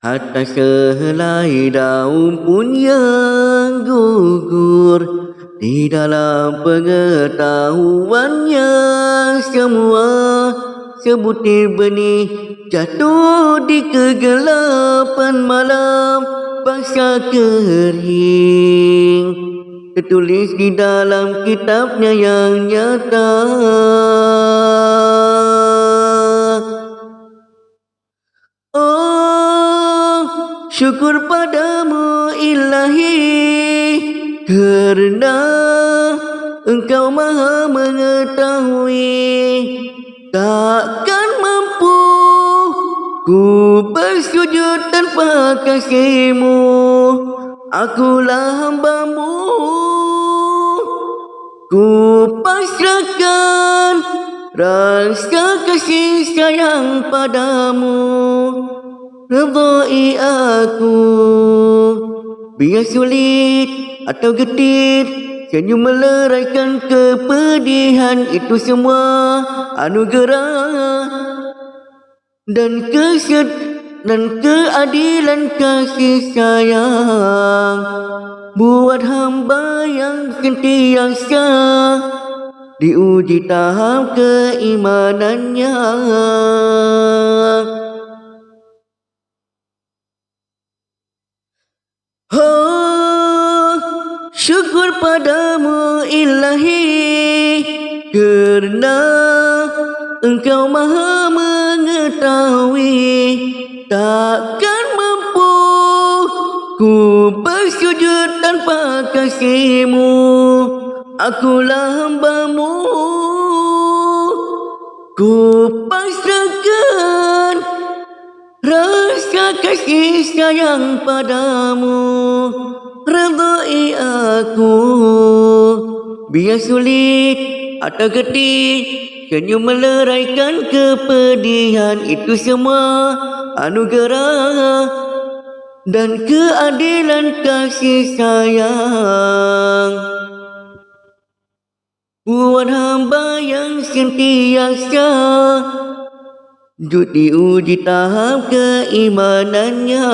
Hatta sehelai daun pun yang gugur di dalam pengetahuannya semua. Sebutir benih jatuh di kegelapan malam, bangsa kering tertulis di dalam kitabnya yang nyata. Oh, syukur padamu Ilahi, kerana Engkau maha mengetahui. Takkan mampu ku bersujud tanpa kasih-Mu. Akulah hamba-Mu, ku pasrahkan rasa kasih sayang padamu. Redai aku, biar sulit atau getir, senyum meleraikan kepedihan. Itu semua anugerah dan keadilan kasih sayang buat hamba yang sentiasa diuji tahap keimanannya. Oh, syukur padamu Ilahi, kerana Engkau maha mengetahui. Takkan mampu ku bersujud tanpa kasih-Mu. Akulah hamba-Mu, ku pasrahkan rasa kasih sayang padamu. Redai aku, biar sulit atau getir, senyum meleraikan kepedihan. Itu semua anugerah dan keadilan kasih sayang buat hamba yang sentiasa diuji tahap keimanannya.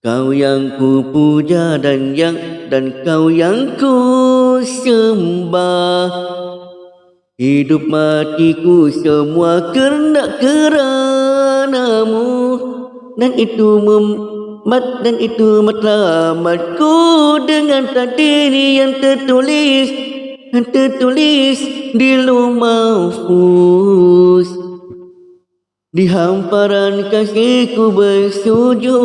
Kau yang ku puja dan kau yang ku sembah. Hidup matiku semua kerana-Mu, dan itu matlamatku dengan takdir yang tertulis di lauh mahfuz. Di hamparan kasih-Ku bersujud.